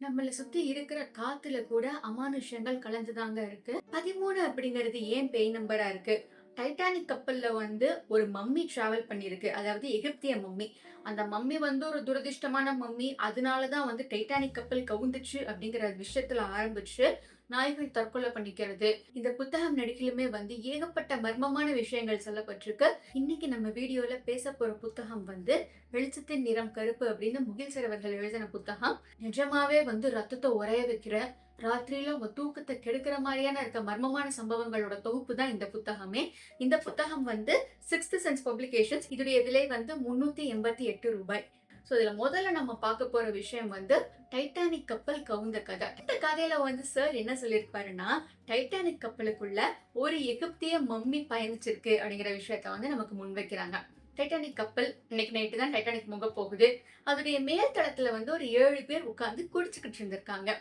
நம்மள சுத்தி இருக்கிற காத்துல கூட அமானுஷ்யங்கள் கலந்துதாங்க இருக்கு. 13 அப்படிங்கிறது ஏன் பேய் நம்பரா இருக்கு? டைட்டானிக் கப்பல்ல ஒரு மம்மி டிராவல் பண்ணியிருக்கு. அதாவது எகிப்திய மம்மி. அந்த மம்மி ஒரு துரதிர்ஷ்டமான மம்மி. அதனால தான் டைட்டானிக் கப்பல் கவுந்துச்சு அப்படிங்கிற விஷயத்துல ஆரம்பிச்சு, நாய்கள் தற்கொலை பண்ணிக்கிறது. இந்த புத்தகம் நெடுகிலுமே ஏகப்பட்ட மர்மமான விஷயங்கள் சொல்லப்பட்டிருக்கு. இன்னைக்கு நம்ம வீடியோல பேசப்போற புத்தகம் வெளிச்சத்தின் நிறம் கருப்பு அப்படின்னு முகில் சார் அவர்கள் எழுதின புத்தகம். நிஜமாவே ரத்தத்தை உறைய வைக்கிற, ராத்திரியில உங்க தூக்கத்தை கெடுக்கிற மாதிரியான இருக்க மர்மமான சம்பவங்களோட தொகுப்பு தான் இந்த புத்தகமே. இந்த புத்தகம் சிக்ஸ்த் சென்ஸ் பப்ளிகேஷன்ஸ். இதோடைய விலை ரூ. 388. ஸோ இதுல முதல்ல நம்ம பார்க்க போற விஷயம் டைட்டானிக் கப்பல் கவுந்த கதை. இந்த கதையில சார் என்ன சொல்லியிருப்பாருன்னா, டைட்டானிக் கப்பலுக்குள்ள ஒரு எகிப்திய மம்மி பயணிச்சிருக்கு அப்படிங்கிற விஷயத்த நமக்கு முன்வைக்கிறாங்க. டைட்டானிக் கப்பல் இன்னைக்கு நைட்டு தான் டைட்டானிக் முக போகுது. அதோடைய மேல் தளத்துல ஒரு 7 பேர் உட்கார்ந்து குடிச்சுக்கிட்டு இருந்திருக்காங்க.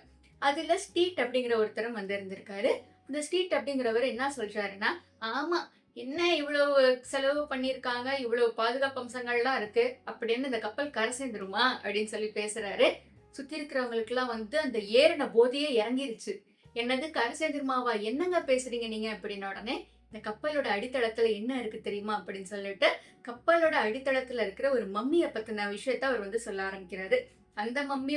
அதுல ஸ்டீட் அப்படிங்கிற ஒருத்தரும் இருந்திருக்காரு. இந்த ஸ்டீட் அப்படிங்கிறவர் என்ன சொல்றாருன்னா, ஆமா, என்ன இவ்வளவு செலவு பண்ணிருக்காங்க, இவ்வளவு பாதுகாப்பு அம்சங்கள்லாம் இருக்கு அப்படின்னு இந்த கப்பல் கரை சேர்ந்துருமா அப்படின்னு சொல்லி பேசுறாரு. சுத்தி இருக்கிறவங்களுக்கு எல்லாம் அந்த ஏறின போதையே இறங்கிருச்சு. என்னது கரை சேர்ந்துருமாவா, என்னங்க பேசுறீங்க நீங்க அப்படின்ன உடனே, இந்த கப்பலோட அடித்தளத்துல என்ன இருக்கு தெரியுமா அப்படின்னு சொல்லிட்டு கப்பலோட அடித்தளத்துல இருக்கிற ஒரு மம்மியை பத்தின விஷயத்த அவர் சொல்ல ஆரம்பிக்கிறாரு. அந்த மம்மி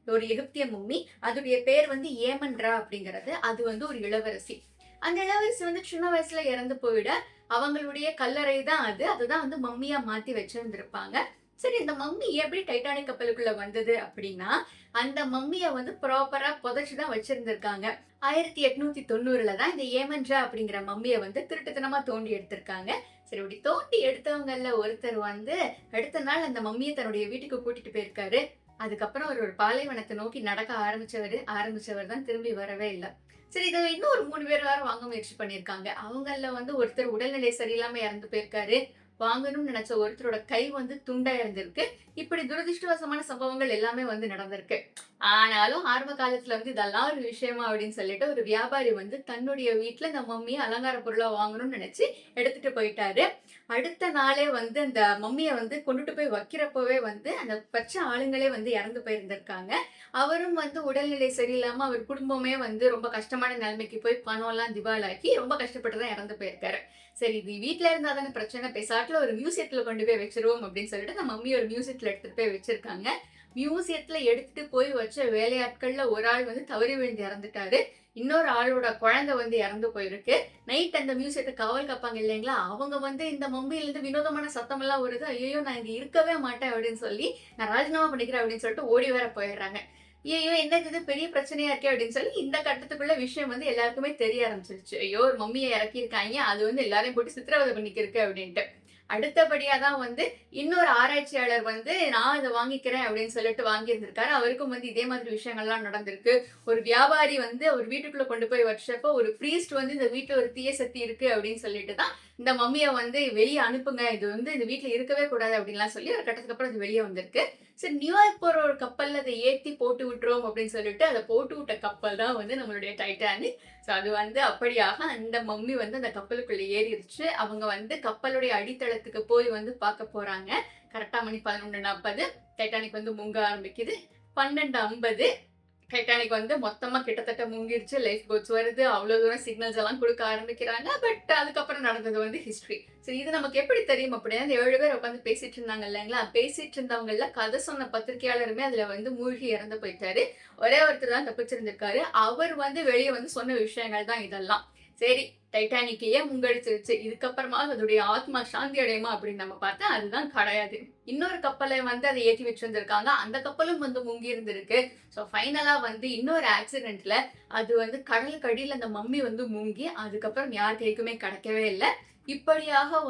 ஒரு எகிப்திய மம்மி. அதோடைய பேர் ஏமன்ரா அப்படிங்கிறது. அது ஒரு இளவரசி. அந்த இளவரசி சின்ன வயசுல இறந்து போயிட அவங்களுடைய கல்லறை தான் அது. அதுதான் மம்மியா மாத்தி வச்சிருந்திருப்பாங்க. சரி, இந்த மம்மி எப்படி டைட்டானிக் கப்பலுக்குள்ள வந்தது அப்படின்னா, அந்த மம்மிய ப்ராப்பரா புதைச்சுதான் வச்சிருந்திருக்காங்க. 1890ல தான் இந்த ஏமன்ரா அப்படிங்கிற மம்மிய திருட்டுத்தனமா தோண்டி எடுத்திருக்காங்க. சரி, இப்படி தோண்டி எடுத்தவங்கல்ல ஒருத்தர் அடுத்த நாள் அந்த மம்மியை தன்னுடைய வீட்டுக்கு கூட்டிட்டு போயிருக்காரு. அதுக்கப்புறம் அவர் ஒரு பாலைவனத்தை நோக்கி நடக்க ஆரம்பிச்சவர் தான் திரும்பி வரவே இல்லை. சரி, இதை இன்னும் ஒரு 3 பேர் வேற வாங்க முயற்சி பண்ணிருக்காங்க. அவங்கள ஒருத்தர் உடல்நிலை சரியில்லாம இறந்து போயிருக்காரு. வாங்கணும்னு நினைச்ச ஒருத்தரோட கை துண்டா இருந்திருக்கு. இப்படி துரதிருஷ்டவசமான சம்பவங்கள் எல்லாமே நடந்திருக்கு. ஆனாலும் ஆரம்ப காலத்துல இதெல்லாம் ஒரு விஷயமா அப்படின்னு சொல்லிட்டு ஒரு வியாபாரி தன்னுடைய வீட்டுல இந்த மம்மியை அலங்கார பொருளா வாங்கணும்னு நினைச்சு எடுத்துட்டு போயிட்டாரு. அடுத்த நாளே அந்த மம்மியை கொண்டுட்டு போய் வைக்கிறப்பவே அந்த பச்சை ஆளுங்களே இறந்து போயிருந்திருக்காங்க. அவரும் உடல்நிலை சரியில்லாம அவர் குடும்பமே ரொம்ப கஷ்டமான நிலைமைக்கு போய் பணம் எல்லாம் திவாலாக்கி ரொம்ப கஷ்டப்பட்டுதான் இறந்து போயிருக்காரு. சரி, இது வீட்டுல இருந்தா தானே பிரச்சனை, பேசாட்டுல ஒரு மியூசியத்துல கொண்டு போய் வச்சிருவோம் அப்படின்னு சொல்லிட்டு அந்த மம்மி ஒரு மியூசியத்துல எடுத்துட்டு போய் வச்சிருக்காங்க. மியூசியத்துல எடுத்துட்டு போய் வச்ச வேலையாட்கள்ல ஒரு ஆள் தவறி விழுந்து இறந்துட்டாரு. இன்னொரு ஆளோட குழந்தை இறந்து போயிருக்கு. நைட் அந்த மியூசியத்தை காவல் காப்பாங்க இல்லைங்களா, அவங்க இந்த மம்மியில இருந்து வினோதமான சத்தம் எல்லாம் வருது. ஐயோ, நான் இங்க இருக்கவே மாட்டேன் அப்படின்னு சொல்லி நான் ராஜினாமா பண்ணிக்கிறேன் அப்படின்னு சொல்லிட்டு ஓடி வேற போயிடுறாங்க. ஐயோ, என்ன இது பெரிய பிரச்சனையா இருக்கே அப்படின்னு சொல்லி இந்த கட்டத்துக்குள்ள விஷயம் எல்லாருக்குமே தெரிய ஆரம்பிச்சிருச்சு. ஐயோ, ஒரு மம்மியை இறக்கியிருக்காங்க, அது எல்லாரையும் போட்டு சித்திரவதை பண்ணிக்கிருக்கு அப்படின்ட்டு. அடுத்தபடியா தான் இன்னொரு ஆராய்ச்சியாளர் நான் இதை வாங்கிக்கிறேன் அப்படின்னு சொல்லிட்டு வாங்கியிருந்திருக்காரு. அவருக்கும் இதே மாதிரி விஷயங்கள்லாம் நடந்திருக்கு. ஒரு வியாபாரி அவர் வீட்டுக்குள்ள கொண்டு போய் வச்சப்போ ஒரு பிரீஸ்ட் இந்த வீட்டுல ஒரு தீய சக்தி இருக்கு அப்படின்னு சொல்லிட்டு தான் இந்த மம்மியை வெளியே அனுப்புங்க, இது இந்த வீட்டுல இருக்கவே கூடாது அப்படின்லாம் சொல்லி ஒரு கட்டத்துக்கு அப்புறம் அது வெளியே வந்திருக்கு. சரி, நியூயார்க் போற ஒரு கப்பல்ல அதை ஏத்தி போட்டு விட்டுறோம் அப்படின்னு சொல்லிட்டு அதை போட்டு விட்ட கப்பல் தான் நம்மளுடைய டைட்டானிக். ஸோ அது அப்படியாக அந்த மம்மி அந்த கப்பலுக்குள்ள ஏறிடுச்சு. அவங்க கப்பலுடைய அடித்தளத்துக்கு போய் பார்க்க போறாங்க. கரெக்டா மணி 11:40 டைட்டானிக் முங்க ஆரம்பிக்குது. 12:50 டைட்டானிக் மொத்தமா கிட்டத்தட்ட முங்கிருச்சு. லைஃப் போட்ஸ் வருது, அவ்வளவு தூரம் சிக்னல்ஸ் எல்லாம் கொடுக்க ஆரம்பிக்கிறாங்க. பட் அதுக்கப்புறம் நடந்தது ஹிஸ்டரி. சரி, இது நமக்கு எப்படி தெரியும் அப்படின்னா, இந்த 7 பேர் உட்காந்து பேசிட்டு இருந்தாங்க இல்லைங்களா, பேசிட்டு இருந்தவங்கள கதை சொன்ன பத்திரிகையாளருமே அதுல மூழ்கி இறந்து போயிட்டாரு. ஒரே ஒருத்தர் தான் தப்பிச்சிருந்திருக்காரு. அவர் வெளியே சொன்ன விஷயங்கள் தான் இதெல்லாம். சரி, டைட்டானிக் ஏன் முங்கடிச்சிருச்சு, இதுக்கப்புறமா அதோடைய ஆத்மா சாந்தி அடையுமா அப்படின்னு நம்ம பார்த்தா அதுதான் கிடையாது. இன்னொரு கப்பலை அதை ஏற்றி வச்சிருந்திருக்காங்க. அந்த கப்பலும் முங்கி இருந்திருக்கு. ஸோ ஃபைனலா இன்னொரு ஆக்சிடென்ட்ல அது கடலுக்கு அடியில் அந்த மம்மி முங்கி அதுக்கப்புறம் யார் கைக்குமே கிடைக்கவே இல்லை. இப்படியாக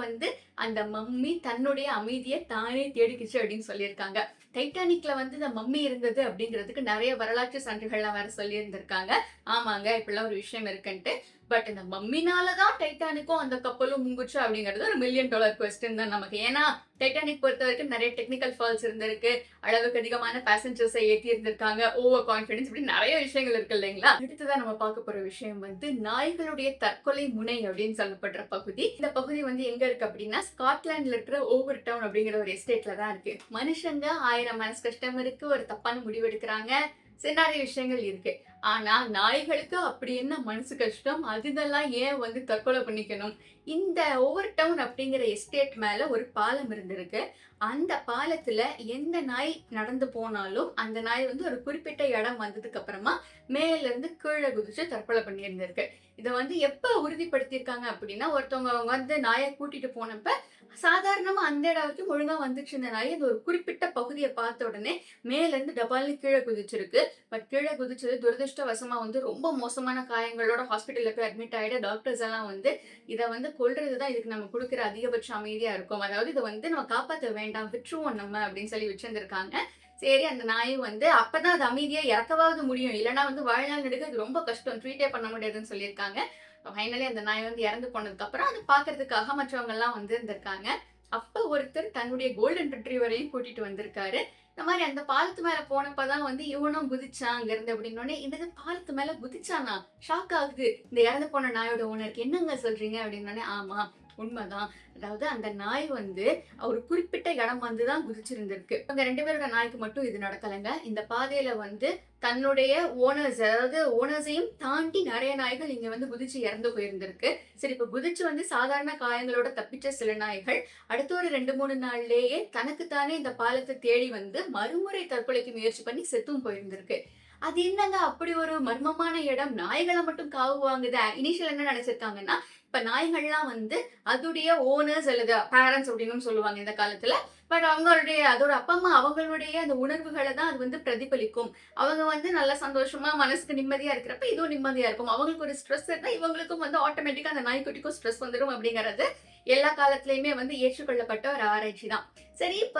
அந்த மம்மி தன்னுடைய அமைதியை தானே தேடிக்கிச்சு அப்படின்னு சொல்லியிருக்காங்க. டைட்டானிக்ல இந்த மம்மி இருந்தது அப்படிங்கிறதுக்கு நிறைய வரலாற்று சான்றுகள்லாம் வேற சொல்லி இருந்திருக்காங்க. ஆமாங்க, இப்படிலாம் ஒரு விஷயம் இருக்குன்ட்டு. பட் இந்த மம்மினாலதான் டைட்டானிக்கும் அந்த கப்பலும் முங்குச்சு அப்படிங்கிறது ஒரு $1 மில்லியன் கொஸ்டின் தான் நமக்கு. ஏன்னா டைட்டானிக் பொறுத்த வரைக்கும் நிறைய டெக்னிக்கல் ஃபால்ஸ் இருந்திருக்கு, அளவுக்கு அதிகமான பேசஞ்சர்ஸை ஏற்றி இருந்திருக்காங்க, ஓவர் கான்பிடன்ஸ், இப்படி நிறைய விஷயங்கள் இருக்கு இல்லைங்களா. அடுத்ததான் நம்ம பார்க்க போற விஷயம் நாய்களுடைய தற்கொலை முனை அப்படின்னு சொல்லப்படுற பகுதி. இந்த பகுதி எங்க இருக்கு அப்படின்னா, ஸ்காட்லாண்ட்ல இருக்கிற ஓவர் டவுன் அப்படிங்கிற ஒரு எஸ்டேட்ல தான் இருக்கு. மனுஷங்க 1000 மனசு கஷ்டம் இருக்கு, ஒரு தப்பான முடிவு எடுக்கிறாங்க, சரி, நிறைய விஷயங்கள் இருக்கு. ஆனா நாய்களுக்கு அப்படி என்ன மனசு கஷ்டம்? அதுங்கெல்லாம் ஏன் வந்து தற்கொலை பண்ணிக்கணும்? இந்த ஓவர் டவுன் அப்படிங்கிற எஸ்டேட் மேல ஒரு பாலம் இருந்திருக்கு. அந்த பாலத்துல எந்த நாய் நடந்து போனாலும், அந்த நாய் வந்து ஒரு குறிப்பிட்ட இடம் வந்ததுக்கு அப்புறமா மேல இருந்து கீழ குதிச்சு தற்கொலை பண்ணியிருந்திருக்கு. இத வந்து எப்ப உறுதிப்படுத்தியிருக்காங்க அப்படின்னா, ஒருத்தவங்க வந்து நாய கூட்டிட்டு போனப்ப, சாதாரணமா அந்த இடம் வரைக்கும் ஒழுங்கா வந்துச்சு இந்த நாய். அந்த ஒரு குறிப்பிட்ட பகுதிய பார்த்த உடனே மேல இருந்து டபால்னு கீழ குதிச்சிருக்கு. பட் கீழ குதிச்சது துரதிர்ஷ்டவசமா வந்து ரொம்ப மோசமான காயங்களோட ஹாஸ்பிட்டல்ல போய் அட்மிட் ஆயிட்டு டாக்டர்ஸ் எல்லாம் வந்து, "இத வந்து கொல்றது தான் இதுக்கு நம்ம குடுக்குற அதிகபட்ச அமைதியா இருக்கும். அதாவது இத வந்து நம்ம காப்பாத்த வேண்டாம், விட்டுருவோம் நம்ம" அப்படின்னு சொல்லி வச்சிருந்திருக்காங்க. சரி, அந்த நாயும் வந்து அப்பதான் அது அமைதியா இறக்கவாவது முடியும். இல்லன்னா வந்து வாழ்நாள் நெடுக இது ரொம்ப கஷ்டம். ட்ரீட்டே பண்ண முடியாதுன்னு சொல்லியிருக்காங்க. ஃபைனலி அந்த நாய் வந்து இறந்து போனதுக்கு அப்புறம் அது பார்க்கறதுக்காக மற்றவங்கலாம் வந்து இருந்திருக்காங்க. அப்ப ஒருத்தர் தன்னுடைய கோல்டன் ரிட்ரீவரையும் கூட்டிட்டு வந்திருக்காரு. இந்த மாரி அந்த பாலத்து மேல போனப்ப தான் வந்து இவனும் குதிச்சான் அங்கருந்து அப்படின்னோனே, "என்னது பாலத்து மேல குதிச்சானா?" ஷாக் ஆகுது. இந்த இறந்து போன நாயோட ஓனருக்கு. "என்னங்க சொல்றீங்க?" அப்படின்னோனே, "ஆமா, உண்மதான். அதாவது அந்த நாய் வந்து ஒரு குறிப்பிட்ட இடம் வந்து தான் குதிச்சிருந்திருக்கு. இவங்க 2 பேரோட நாய்க்கு மட்டும் இது நடக்கலங்க. இந்த பாதையில வந்து தன்னுடைய ஓனர்ஸ், அதாவது ஓனர்ஸையும் தாண்டி நெறைய நாய்கள் இங்க வந்து குதிச்சு இறந்து போயிருந்திருக்கு. சரி, இப்ப குதிச்சு வந்து சாதாரண காயங்களோட தப்பிச்ச சில நாய்கள், அடுத்த ஒரு 2, 3 நாள்லயே தனக்கு தானே இந்த பாலத்த தேடி வந்து மறுமுறை தற்கொலைக்கு முயற்சி பண்ணி செத்தும் போயிருந்திருக்கு. அது என்னங்க அப்படி ஒரு மர்மமான இடம், நாய்கள மட்டும் காவு வாங்குது. இனிஷியல் என்ன நெனச்சிருக்காங்கன்னா, இப்ப நாய்கள்லாம் வந்து அதுடைய ஓனர்ஸ் அல்லது பேரண்ட்ஸ் அப்படின்னும் சொல்லுவாங்க இந்த காலத்துல. பட் அவங்களுடைய அதோட அப்பா, அம்மா அவங்களுடைய அந்த உணர்வுகள தான் அது வந்து பிரதிபலிக்கும். அவங்க வந்து நல்லா சந்தோஷமா மனசுக்கு நிம்மதியா இருக்கிறப்ப, இதுவும் நிம்மதியா இருக்கும். அவங்களுக்கு ஒரு ஸ்ட்ரெஸ் இருந்தா இவங்களுக்கும் வந்து ஆட்டோமேட்டிக்கா அந்த நாய்க்குட்டிக்கும் ஸ்ட்ரெஸ் வந்துரும் அப்படிங்கிறது எல்லா காலத்திலயுமே வந்து ஏற்றுக்கொள்ளப்பட்ட ஒரு ஆராய்ச்சி தான். சரி, இப்ப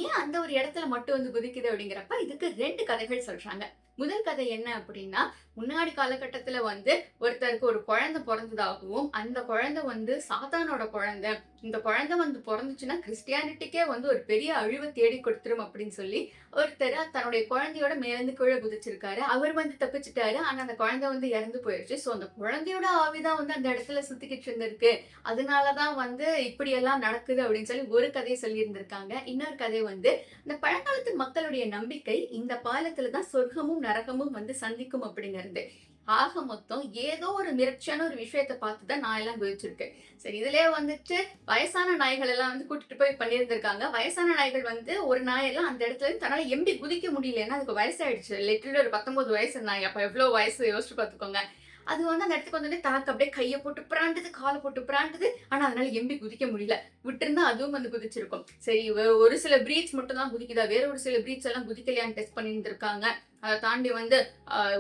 ஏன் அந்த ஒரு இடத்துல மட்டும் வந்து குதிக்குது அப்படிங்கிறப்ப, இதுக்கு 2 கதைகள் சொல்றாங்க. முதல் கதை என்ன அப்படின்னா, முன்னாடி காலகட்டத்துல வந்து ஒருத்தருக்கு ஒரு குழந்தை பொறந்ததாகவும், அந்த குழந்தை வந்து சாத்தானோட குழந்தை. இந்த குழந்தை வந்து பொறந்துச்சுன்னா கிறிஸ்டியானிட்டிக்கே வந்து ஒரு பெரிய அழிவ தேடி கொடுத்துரும் அப்படின்னு சொல்லி, ஒருத்தர் தன்னுடைய குழந்தையோட மேலருந்து கீழ குதிச்சிருக்காரு. அவர் வந்து தப்பிச்சுட்டாரு. ஆனா அந்த குழந்தை வந்து இறந்து போயிருச்சு. ஸோ அந்த குழந்தையோட ஆவி தான் வந்து அந்த இடத்துல சுத்திக்கிட்டு இருந்திருக்கு. அதனால தான் வந்து இப்படியெல்லாம் நடக்குது அப்படின்னு சொல்லி ஒரு கதைய சொல்லியிருந்திருக்காங்க. இன்னொரு கதை வந்து, இந்த பழங்காலத்து மக்களுடைய நம்பிக்கை, இந்த பாலத்துல தான் சொர்க்கமும், நரகமும் வந்து சந்திக்கும் அப்படிங்கிறது. ஆக மொத்தம் ஏதோ ஒரு மிரட்சியான ஒரு விஷயத்த பார்த்து தான் நாயெல்லாம் குதிச்சிருக்கு. சரி, இதுலயே வந்துட்டு வயசான நாய்கள் எல்லாம் வந்து கூட்டிட்டு போய் பண்ணியிருந்திருக்காங்க. வயசான நாய்கள் வந்து ஒரு நாயெல்லாம் அந்த இடத்துல இருந்து தன்னால எம்பி குதிக்க முடியல. ஏன்னா அதுக்கு வயசாயிடுச்சு. லிட்டரலி ஒரு 19 வயசு நாய். அப்ப எவ்ளோ வயசு யோசிச்சு பார்த்துக்கோங்க. அது வந்து அந்த இடத்துக்கு வந்தோனே தனக்கு அப்படியே கைய போட்டு பிராண்டுது, கால போட்டு பிராண்டுது. ஆனா அதனால எம்பி குதிக்க முடியல. விட்டிருந்தா அதுவும் வந்து குதிச்சிருக்கும். சரி, ஒரு சில பிரீட்ஸ் மட்டும் தான் குதிக்குதா? வேற ஒரு சில பிரீட்ஸ் எல்லாம் குதிக்கலையான்னு டெஸ்ட் பண்ணியிருந்திருக்காங்க. அத தாண்டி வந்து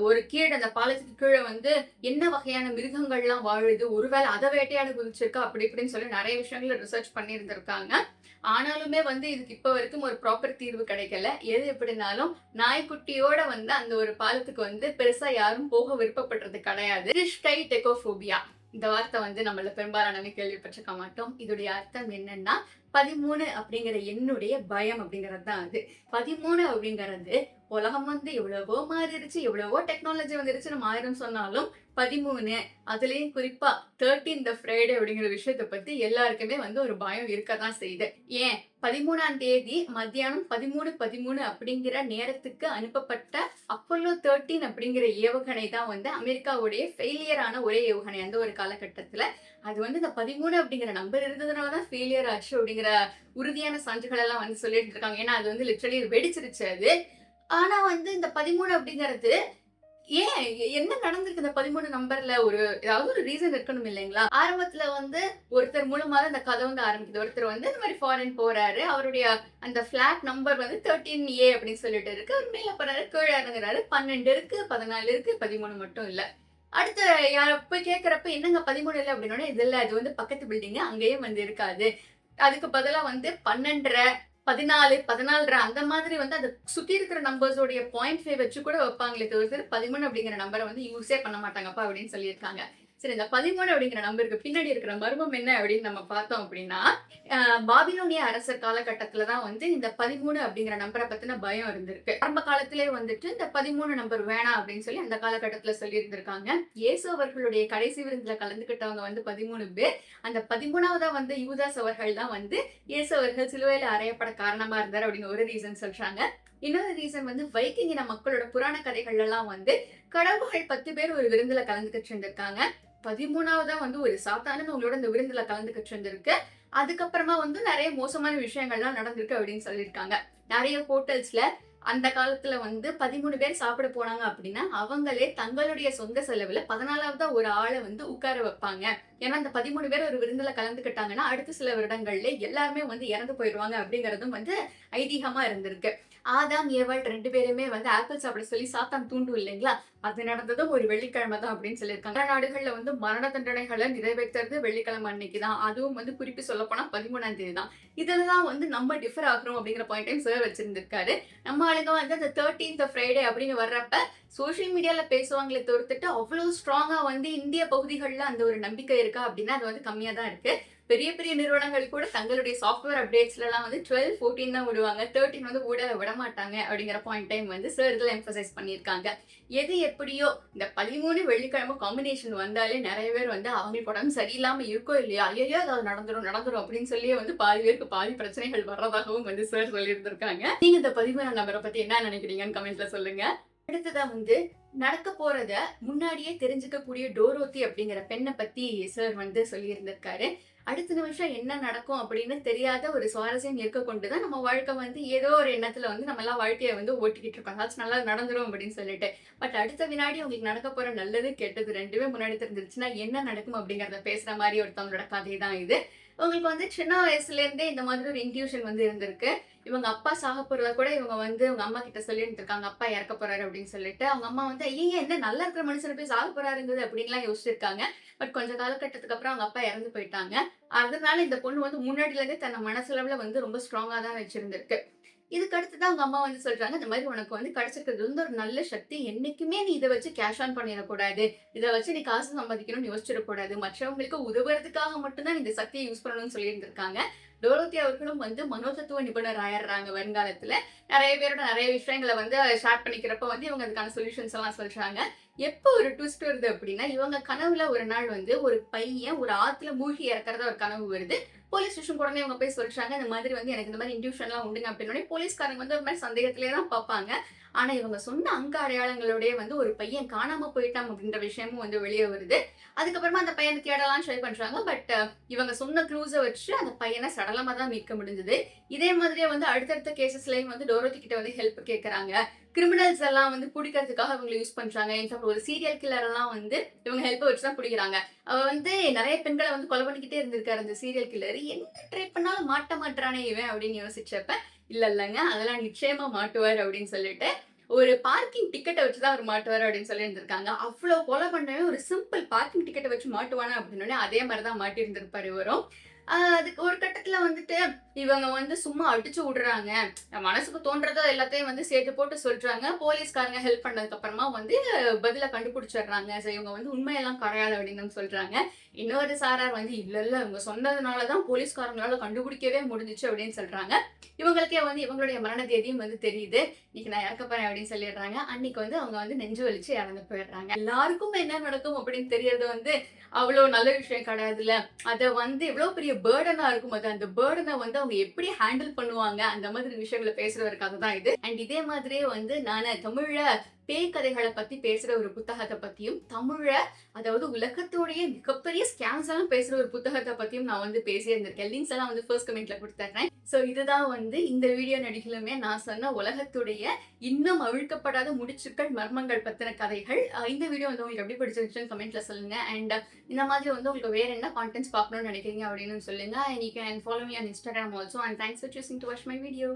ஒரு கீழ அந்த பாலத்துக்கு கீழ வந்து என்ன வகையான மிருகங்கள்லாம் வாழுது? ஒருவேள அத வேட்டையாட குதிச்சிருக்கா? அப்படி இப்படின்னு சொல்லி நெறைய விஷயங்கள ரிசர்ச் பண்ணியிருந்திருக்காங்க. ஆனாலுமே வந்து இதுக்கு இப்ப வரைக்கும் ஒரு ப்ராப்பர் தீர்வு கிடைக்கல. எது எப்படினாலும் நாய்க்குட்டியோட வந்து அந்த ஒரு பாலத்துக்கு வந்து பெருசா யாரும் போக விருப்பப்படுறது கிடையாது. ஸ்கை டெக்கோஃபோபியா இந்த வார்த்தை வந்து நம்மள பெரும்பாலானவை கேள்விப்பட்டிருக்க மாட்டோம். இதோடைய அர்த்தம் என்னன்னா, 13 அப்படிங்கிற எண்ணுடைய பயம் அப்படிங்கிறது தான் அது. 13 அப்படிங்கிறது உலகம் வந்து எவ்வளவோ மாறிடுச்சு, எவ்வளவோ டெக்னாலஜி வந்துருச்சு நம்ம 1000 சொன்னாலும் 13, அதுலயும் குறிப்பா 13 த ஃப்ரைடே அப்படிங்கிற விஷயத்த பத்தி எல்லாருக்குமே வந்து ஒரு பயம் இருக்கத்தான் செய்யுது. ஏன் 13ஆம் தேதி மத்தியானம் 13:13 அப்படிங்கிற நேரத்துக்கு அனுப்பப்பட்ட அப்போலோ 13 அப்படிங்கிற ஏவுகணை தான் வந்து அமெரிக்காவுடைய ஃபெயிலியர் ஆன ஒரே ஏவுகணை அந்த ஒரு காலகட்டத்துல. அது வந்து இந்த 13 அப்படிங்கிற நம்பர் இருந்ததுனால தான் ஃபெயிலியர் ஆச்சு அப்படிங்கிற உறுதியான சான்றுகள் எல்லாம் வந்து சொல்லிட்டு இருக்காங்க. ஏன்னா அது வந்து லிட்டரலி வெடிச்சிருச்சு அது. ஆனா வந்து இந்த 13 அப்படிங்கிறது ஏன் என்ன நடந்திருக்கு இந்த 13 நம்பர்ல? ஏதாவது ஒரு ரீசன் இருக்கணும் இல்லைங்களா? ஆரம்பத்துல வந்து ஒருத்தர் மூலமா தான் இந்த கதை வந்து ஆரம்பிக்குது. ஒருத்தர் வந்து இந்த மாரி ஃபாரின் போறாரு. அவருடைய அந்த ஃபிளாட் நம்பர் வந்து 13A அப்படின்னு சொல்லிட்டு இருக்கு. அவர் மேல போறாரு, கீழ இறங்குறாரு. 12 இருக்கு, 14 இருக்கு, 13 மட்டும் இல்ல. அடுத்து போய் கேட்கிறப்ப என்னங்க 13 இல்ல அப்படின்னோனே, இது இல்ல, அது வந்து பக்கத்து பில்டிங், அங்கேயும் வந்து இருக்காது. அதுக்கு பதிலா வந்து 12:30, 14, 14:30 அந்த மாதிரி வந்து அத சுத்தி இருக்கிற நம்பர்ஸோடைய 0.5 வச்சு கூட வைப்பாங்களே தவிர்த்து 13 அப்படிங்கிற நம்பர வந்து யூஸே பண்ண மாட்டாங்கப்பா அப்படின்னு சொல்லியிருக்காங்க. சரி, இந்த 13 அப்படிங்கிற நம்பருக்கு பின்னாடி இருக்கிற மர்மம் என்ன அப்படின்னு நம்ம பார்த்தோம் அப்படின்னா, பாபிலோனிய அரசர் காலகட்டத்துல தான் வந்து இந்த 13 அப்படிங்கிற நம்பர பத்தின பயம் இருந்திருக்கு. ஆரம்ப காலத்திலே வந்துட்டு இந்த 13 நம்பர் வேணாம் அப்படின்னு சொல்லி அந்த காலகட்டத்துல சொல்லியிருந்திருக்காங்க. இயேசு அவர்களுடைய கடைசி விருந்துல கலந்துக்கிட்டவங்க வந்து 13 பேர். அந்த 13வதா வந்து யூதாஸ் அவர்கள் தான் வந்து இயேசு அவர்கள் சிலுவையில அறையப்பட காரணமா இருந்தார் அப்படின்னு ஒரு ரீசன் சொல்றாங்க. இன்னொரு ரீசன் வந்து வைக்கிங் இன மக்களோட புராண கதைகள்ல எல்லாம் வந்து கடவுள்கள் 10 பேர் ஒரு விருந்துல கலந்துக்கிட்டு இருந்திருக்காங்க. 13வதா வந்து ஒரு சாத்தானுங்களோட இந்த விருந்துல கலந்துக்கிட்டு இருந்திருக்கு. அதுக்கப்புறமா வந்து நிறைய மோசமான விஷயங்கள்லாம் நடந்திருக்கு அப்படின்னு சொல்லியிருக்காங்க. நிறைய ஹோட்டல்ஸ்ல அந்த காலத்துல வந்து 13 பேர் சாப்பிட போனாங்க அப்படின்னா அவங்களே தங்களுடைய சொந்த செலவுல 14வதா ஒரு ஆளை வந்து உட்கார வைப்பாங்க. ஏன்னா அந்த 13 பேர் ஒரு விருந்துல கலந்துக்கிட்டாங்கன்னா அடுத்த சில வருடங்கள்ல எல்லாருமே வந்து இறந்து போயிடுவாங்க அப்படிங்கறதும் வந்து ஐதீகமா இருந்திருக்கு. ஆதாம் ஏவாள் 2 பேருமே வந்து ஆப்பிள் சாப்பிட சொல்லி சாத்தான் தூண்டும் இல்லைங்களா? அது நடந்ததும் ஒரு வெள்ளிக்கிழமை தான் அப்படின்னு சொல்லியிருக்காங்க. பல நாடுகள்ல வந்து மரண தண்டனைகளை நிறைவேற்றுறது வெள்ளிக்கிழமை அன்னைக்கு தான். அதுவும் வந்து குறிப்பு சொல்ல போனா 13ஆம் தேதி தான். இதெல்லாம் வந்து நம்ம டிஃபர் ஆகிறோம் அப்படிங்கிற பாயிண்டையும் சார் வச்சிருந்திருக்காரு. நம்ம ஆளுங்க வந்து அந்த 13th ஃப்ரைடே அப்படின்னு வர்றப்ப சோசியல் மீடியால பேசுவாங்களே தவிர்த்துட்டு அவ்வளவு ஸ்ட்ராங்கா வந்து இந்திய பகுதிகளில் அந்த ஒரு நம்பிக்கை இருக்கா அப்படின்னா அது வந்து கம்மியா தான் இருக்கு. பெரிய பெரிய நிறுவனங்கள் கூட தங்களுடைய சாஃப்ட்வேர் அப்டேட்ஸ்ல எல்லாம் வந்து 12, 14 தான் விடுவாங்க. 13 வந்து விட மாட்டாங்க அப்படிங்கிற பாயிண்ட் டைம் வந்து சார் இதுல எம்பசைஸ் பண்ணியிருக்காங்க. எது எப்படியோ இந்த 13 வெள்ளிக்கிழமை காம்பினேஷன் வந்தாலே நிறைய பேர் வந்து அவங்களுக்கு உடம்பு சரியில்லாம இருக்கோ இல்லையா, ஐயோ அது நடந்துரும் அப்படின்னு சொல்லியே வந்து பாதி பேருக்கு பாதி பிரச்சனைகள் வர்றதாகவும் வந்து சார் சொல்லியிருந்திருக்காங்க. நீங்க இந்த 13ஆம் நபரை பத்தி என்ன நினைக்கிறீங்கன்னு கமெண்ட்ல சொல்லுங்க. அடுத்ததா வந்து நடக்க போறத முன்னாடியே தெரிஞ்சுக்கக்கூடிய டோரோத்தி அப்படிங்கிற பெண்ணை பத்தி சார் வந்து சொல்லியிருந்திருக்காரு. அடுத்த நிமிஷம் என்ன நடக்கும் அப்படின்னு தெரியாத ஒரு சுவாரஸ்யம் இருக்க கொண்டுதான் நம்ம வாழ்க்கை வந்து ஏதோ ஒரு எண்ணத்துல வந்து நம்ம எல்லாம் வாழ்க்கையை வந்து ஓட்டிக்கிட்டு இருக்கோம். அதாச்சும் நல்லா நடந்துரும் அப்படின்னு சொல்லிட்டு. பட் அடுத்த வினாடி உங்களுக்கு நடக்க போற நல்லது கெட்டது ரெண்டுமே முன்னாடி தெரிஞ்சிருச்சுன்னா என்ன நடக்கும் அப்படிங்கறத பேசுற மாதிரி ஒருத்தவங்களோட கதை தான் இது. உங்களுக்கு வந்து சின்ன வயசுல இருந்தே இந்த மாதிரி ஒரு இன்ட்யூஷன் வந்து இருந்திருக்கு. இவங்க அப்பா சாக போறத கூட இவங்க வந்து அவங்க அம்மா கிட்ட சொல்லிட்டு இருக்காங்க, அப்பா இறக்க போறாரு அப்படின்னு சொல்லிட்டு. அவங்க அம்மா வந்து ஐயே என்ன நல்லா இருக்கிற மனுஷனை போய் சாக போறாருங்கிறது அப்படின்லாம் யோசிச்சிருக்காங்க. பட் கொஞ்சம் காலகட்டத்துக்கு அப்புறம் அவங்க அப்பா இறந்து போயிட்டாங்க. அதனால இந்த பொண்ணு வந்து முன்னாடில இருந்தே தன்னை மனசளவுல வந்து ரொம்ப ஸ்ட்ராங்கா தான் வச்சிருந்திருக்கு. இதுக்கு அடுத்துதான் அவங்க அம்மா வந்து சொல்றாங்க, இந்த மாதிரி உனக்கு வந்து கிடைச்சிருக்கிறது வந்து ஒரு நல்ல சக்தி. என்னைக்குமே நீ இதை வச்சு கேஷ் ஆன் பண்ணிடக்கூடாது. இதை வச்சு நீ காசு சம்பாதிக்கணும்னு யோசிச்சிடக்கூடாது. மற்றவங்களுக்கு உதவுறதுக்காக மட்டும்தான் இந்த சக்தியை யூஸ் பண்ணணும்னு சொல்லியிருந்திருக்காங்க. டோரோத்தி அவர்களும் வந்து மனோதத்துவ நிபுணர் ஆயிடுறாங்க வருங்காலத்துல. நிறைய பேரோட நிறைய விஷயங்களை வந்து ஷேர் பண்ணிக்கிறப்ப வந்து இவங்க அதுக்கான சொல்யூஷன்ஸ் எல்லாம் சொல்றாங்க. எப்போ ஒரு ட்விஸ்ட் வருது அப்படின்னா இவங்க கனவுல ஒரு நாள் வந்து ஒரு பையன் ஒரு ஆத்துல மூழ்கி இறக்குறதா ஒரு கனவு வருது. போலீஸ் ஸ்டேஷன் உடனே இவங்க போய் சொல்றாங்க, இந்த மாதிரி வந்து எனக்கு இந்த மாதிரி இன்ட்யூஷன் எல்லாம் உண்டுங்க அப்படின்னு. போலீஸ்காரங்க வந்து ஒரு மாதிரி சந்தேகத்திலே தான் பார்ப்பாங்க. ஆனா இவங்க சொன்ன அங்க அடையாளங்களோடய வந்து ஒரு பையன் காணாம போயிட்டான் அப்படின்ற விஷயமும் வந்து வெளியே வருது. அதுக்கப்புறமா அந்த பையனை தேடலாம் ட்ரை பண்றாங்க. பட் இவங்க சொன்ன க்ளூஸை வச்சு அந்த பையனை சடலமா தான் மீட்க முடிஞ்சது. இதே மாதிரியே வந்து அடுத்தடுத்த கேசஸ்லயும் வந்து டோரோத்தி கிட்ட வந்து ஹெல்ப் கேட்கறாங்க. கிரிமினல்ஸ் எல்லாம் வந்து பிடிக்கிறதுக்காக இவங்க யூஸ் பண்றாங்க. இன்ஃபேக்ட் ஒரு சீரியல் கில்லர் எல்லாம் வந்து இவங்க ஹெல்ப் வச்சுதான் பிடிக்கிறாங்க. அவ வந்து நிறைய பெண்களை வந்து கொலை பண்ணிக்கிட்டே இருந்திருக்காரு அந்த சீரியல் கில்லர். என்ன ட்ரை பண்ணாலும் மாட்ட மாட்டானே இவன் அப்படின்னு யோசிச்சப்ப இல்லங்க அதெல்லாம் நிச்சயமா மாட்டுவார் அப்படின்னு சொல்லிட்டு ஒரு பார்க்கிங் டிக்கெட்டை வச்சுதான் அவர் மாட்டுவார் அப்படின்னு சொல்லி இருந்திருக்காங்க. அவ்வளவு கொலை பண்ணவே ஒரு சிம்பிள் பார்க்கிங் டிக்கெட்டை வச்சு மாட்டுவானா அப்படின்னு அதே மாதிரிதான் மாட்டி இருந்திருப்பாரு இவரும். அதுக்கு ஒரு கட்டத்துல வந்துட்டு இவங்க வந்து சும்மா அடிச்சு விடுறாங்க. மனசுக்கு தோன்றதோ எல்லாத்தையும் வந்து சேர்த்து போட்டு சொல்றாங்க. போலீஸ்காரங்க ஹெல்ப் பண்ணதுக்கு அப்புறமா வந்து பதில கண்டுபிடிச்சிடுறாங்க. இவங்க வந்து உண்மையெல்லாம் கிடையாது அப்படின்னு சொல்றாங்க. இன்னொரு சாரார் வந்து இல்ல இவங்க சொன்னதுனாலதான் போலீஸ்காரங்களால கண்டுபிடிக்கவே முடிஞ்சிச்சு அப்படின்னு சொல்றாங்க. இவங்களுக்கே வந்து இவங்களுடைய மரண தேதியும் வந்து தெரியுது. இன்னைக்கு நான் இறக்க போறேன் அப்படின்னு சொல்லிடுறாங்க. அன்னைக்கு வந்து அவங்க வந்து நெஞ்சு வலிச்சு இறந்து போயிடுறாங்க. எல்லாருக்கும் என்ன நடக்கும் அப்படின்னு தெரியறது வந்து அவ்வளவு நல்ல விஷயம் கிடையாதுல்ல. அதை வந்து எவ்வளவு பெரிய பேர்டனா இருக்கும். அது அந்த பேர்டனை வந்து அவங்க எப்படி ஹேண்டில் பண்ணுவாங்க அந்த மாதிரி விஷயங்களை பேசுறதுக்காக தான் இது. அண்ட் இதே மாதிரியே வந்து நான் தமிழ்ல பேய் கதைகளை பத்தி பேசுற ஒரு புத்தகத்தை பத்தியும் தமிழ அதாவது உலகத்தோடைய மிகப்பெரிய ஸ்கேம்ஸ் எல்லாம் பேசுற ஒரு புத்தகத்தை பத்தியும் நான் வந்து பேசியிருந்திருக்கேன். லிங்க்ஸ் எல்லாம் வந்து ஃபர்ஸ்ட் கமெண்ட்ல கொடுத்துறேன். சோ இதுதான் வந்து இந்த வீடியோ நடிகளுமே நான் சொன்ன உலகத்துடைய இன்னும் அவிழ்க்கப்படாத முடிச்சுக்கள் மர்மங்கள் பத்தின கதைகள். இந்த வீடியோ வந்து உங்களுக்கு எப்படி பிடிச்சிருச்சுன்னு கமெண்ட்ல சொல்லுங்க. அண்ட் இந்த மாதிரி வந்து உங்களுக்கு வேற என்ன கான்டென்ட்ஸ் பார்க்கணும்னு நினைக்கிறீங்க அப்படின்னு சொல்லுங்க. And you can follow me on Instagram also. And thanks for choosing to watch my video.